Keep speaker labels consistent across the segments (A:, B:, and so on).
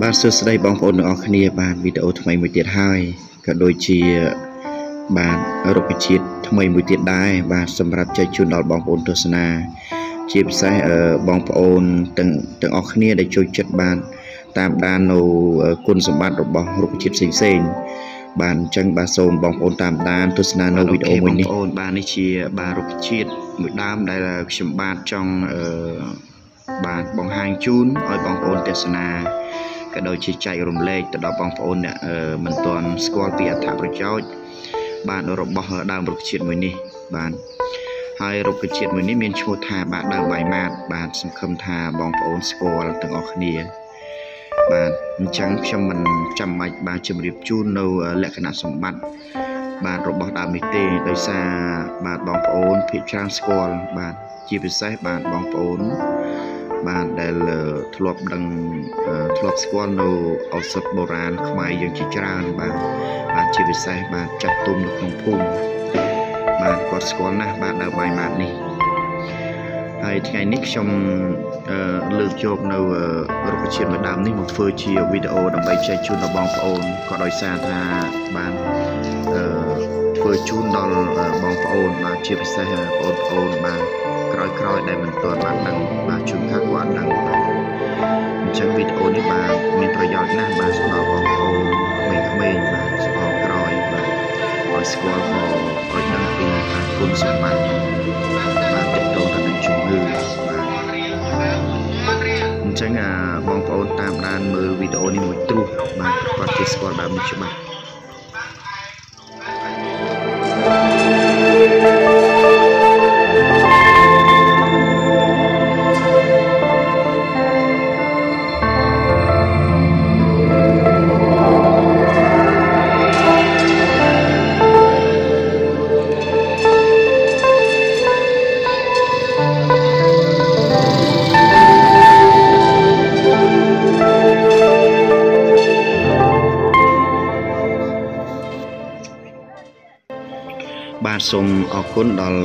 A: បាទសួស្តីបងប្អូនទាំងអស់គ្នាបាទវីដេអូថ្មីមួយទៀតហើយក៏ដូចជាបាទរុក្ខជាតិថ្មីមួយទៀតដែរបាទសម្រាប់ចែកជូនដល់បងប្អូនទស្សនាជាពិសេសបងប្អូនទាំងអស់គ្នាដែលចូលចិត្តបាទតាមដាននៅគុណសម្បត្តិរបស់រុក្ខជាតិផ្សេងៗបាទអញ្ចឹងបាទសូមបងប្អូនតាមដានទស្សនានៅវីដេអូមួយនេះបងប្អូនបាទនេះជាបាទរុក្ខជាតិមួយដើមដែលខ្ញុំបាទចង់បាទបង្ហាញជូនឲ្យបងប្អូនទស្សនាក៏ដូចជាចែករំលែកទៅដល់បងប្អូនអ្នកមិនទាន់ស្គាល់ពីអត្ថប្រយោជន៍បាទរបស់ដើមរុក្ខជាតិមួយនេះបាទហើយរុក្ខជាតិមួយនេះមានឈ្មោះថាបាទដើមបាយម៉ាតបាទសង្ឃឹមថាបងប្អូនស្គាល់ទាំងអស់គ្នាបាទអញ្ចឹងខ្ញុំមិនចាំបាច់បាទជម្រាបជូននៅលក្ខណៈសម្បត្តិបាទរបស់ដើមនេះទេដោយសារបាទបងប្អូនភាគច្រើនស្គាល់បាទជាពិសេសបាទបងប្អូនបាទដែលធ្លាប់ដឹងធ្លាប់ស្គាល់នៅឱសថបុរាណខ្មែរយើងជាច្រើនបាទជាពិសេសបាទចាត់ទុំនៅក្នុងភូមិបាទគាត់ស្គាល់ណាស់បាទដើមបាយម៉ាតនេះហើយថ្ងៃនេះខ្ញុំលើកយកនៅរុក្ខជាតិមួយដើមនេះមកធ្វើជាវីដេអូដើម្បីចែកជូនដល់បងប្អូនក៏ដោយសារថាបាទធ្វើជូនដល់បងប្អូនបាទជាពិសេសបងប្អូនបាទក្រោយដែលមិនទាន់បានដឹងបាទជួនកាលគាត់ដឹងអញ្ចឹងវីដេអូនេះបាទមានប្រយោជន៍ណាស់បាទសម្រាប់បងប្អូនក្មេងៗបាទស្គាល់ក្រោយបាទឲ្យស្គាល់ក៏ឲ្យដឹងពីគុណសម្បត្តិបាទទាក់ទងទៅនឹងជំងឺបាទអញ្ចឹងបងប្អូនតាមដានមើលវីដេអូនេះមួយត្រួសបាទប្រកាសជាស្គាល់ដើមនេះច្បាស់បាទសូមអរគុណដល់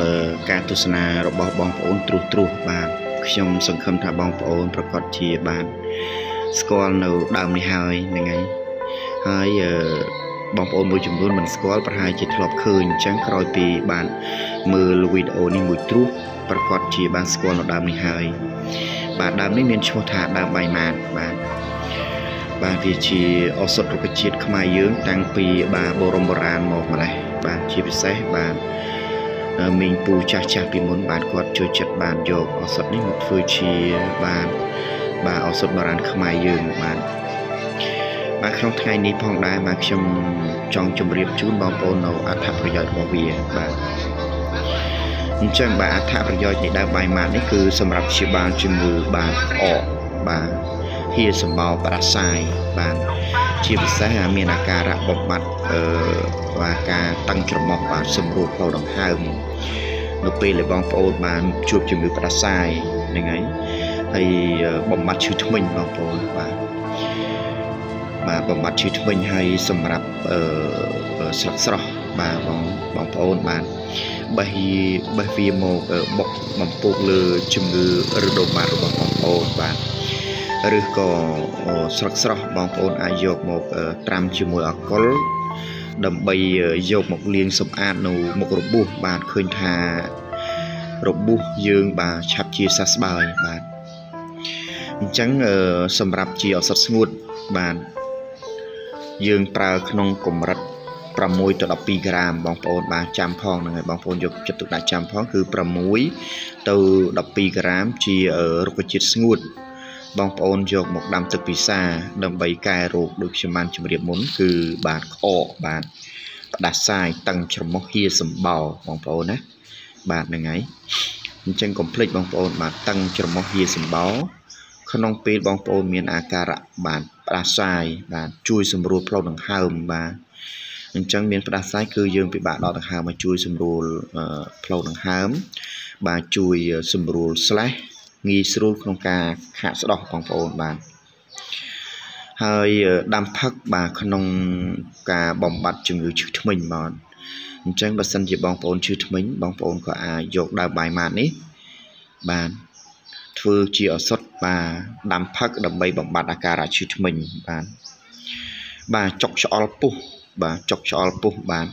A: ការទស្សនារបស់បងប្អូនត្រួសបាទខ្ញុំសង្ឃឹមថាបងប្អូនប្រកាសជាបានស្គាល់នៅដើមនេះហើយហ្នឹងហើយបងប្អូនមួយចំនួនមិនស្គាល់ប្រហែលជាធ្លាប់ឃើញអញ្ចឹងក្រោយពីបានមើលវីដេអូនេះមួយត្រួសប្រកាសជាបានស្គាល់នៅដើមនេះហើយបាទដើមនេះមានឈ្មោះថាដើមបាយម៉ាតបាទវាជាឱសថរុក្ខជាតិខ្មែរយើងតាំងពីបាទបរមបុរាណមកម្លេះបាទជាពិសេសបាទមីងពូចាស់ពីមុនបាទគាត់ចូលចិត្តបានយកឱសថនេះមកធ្វើជាបាទឱសថបុរាណខ្មែរយើងបាទក្នុងថ្ងៃនេះផងដែរបាទខ្ញុំចង់ជម្រាបជូនបងប្អូននៅអត្ថប្រយោជន៍របស់វាបាទអញ្ចឹងបាទអត្ថប្រយោជន៍នៃដើមបាយម៉ាតនេះគឺសម្រាប់ព្យាបាលជំងឺបាទអកបាទហៀសម្បោរផ្ដាសាយបាទជាពិសេសមានអាការៈបំបត្តិបាទការតឹងច្រមុះបាទសម្រួលផ្លូវដង្ហើមនៅពេលដែលបងប្អូនបានជួបជំងឺផ្ដាសាយហ្នឹងហើយបំបត្តិឈឺធ្មេញបងប្អូនបាទបំបត្តិឈឺធ្មេញហើយសម្រាប់ស្លឹកស្រស់បាទបងប្អូនបាទបេះវាមកបុកបំពុកលើជំងឺរដូវបាត់របស់បងប្អូនបាទឬក៏ស្លឹកស្រស់បងប្អូនអាចយកមកត្រាំជាមួយអាល់កុលដើម្បីយកមកលាងសម្អាតនៅមុខរបួសបាទឃើញថារបួសយើងបាទឆាប់ជាសះស្បើយបាទអញ្ចឹងសម្រាប់ជាឱសថស្ងួតបាទយើងប្រើក្នុងកម្រិត6ទៅ12ក្រាមបងប្អូនបាទចាំផងហ្នឹងហើយបងប្អូនយកចិត្តទុកដាក់ចាំផងគឺ6ទៅ12ក្រាមជារុក្ខជាតិស្ងួតបងប្អូនយកមកដាំទឹកពិសាដើម្បីកែរោគដូចខ្ញុំបានជម្រាបមុនគឺបាទក្អកបាទផ្ដាសាយតឹងច្រមុះហៀសម្បោរបងប្អូនណាបាទហ្នឹងហើយអញ្ចឹងកុំភ្លេចបងប្អូនបាទតឹងច្រមុះហៀសម្បោរក្នុងពេលបងប្អូនមានអាការៈបាទផ្ដាសាយបាទជួយសម្រួលផ្លូវដង្ហើមបាទអញ្ចឹងមានផ្ដាសាយគឺយើងពិបាកដកដង្ហើមមកជួយសម្រួលផ្លូវដង្ហើមបាទជួយសម្រួលងាយស្រួលក្នុងការខាកស្ដោះបងប្អូនបាទហើយដាំផឹកបាទក្នុងការបំបត្តិជំងឺឈឺធ្មេញបាទអញ្ចឹងបើសិនជាបងប្អូនឈឺធ្មេញបងប្អូនក៏អាចយកដើមបាយម៉ាតនេះបាទ ធ្វើជាឱសថបាទដាំផឹកដើម្បីបំបត្តិអាការៈឈឺធ្មេញបាទចុកឆ្អល់ពុះបាទចុកឆ្អល់ពុះបាទ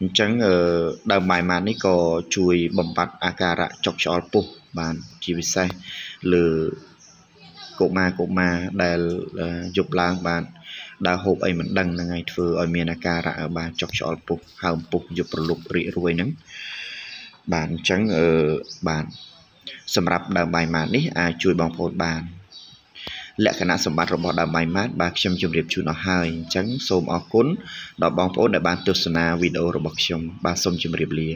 A: អញ្ចឹងដើមបាយម៉ាតនេះក៏ជួយបំបត្តិអាការៈចុកឆ្អល់ពុះបាទជាពិសេសលើកុមារដែលយប់ឡើងបាទដើរហូបអីមិនដឹងហ្នឹងហើយធ្វើឲ្យមានអាការៈបាទចុកឆ្អល់ពុះហើមពុះយប់ប្រលប់រីករួយហ្នឹងបាទអញ្ចឹងបាទសម្រាប់ដើមបាយម៉ាតនេះអាចជួយបងប្អូនបានលក្ខណៈសម្បត្តិរបស់ដើមបាយម៉ាតបាទខ្ញុំជម្រាបជូនអស់ហើយអញ្ចឹងសូមអរគុណដល់បងប្អូនដែលបានទស្សនាវីដេអូរបស់ខ្ញុំបាទសូមជម្រាបលា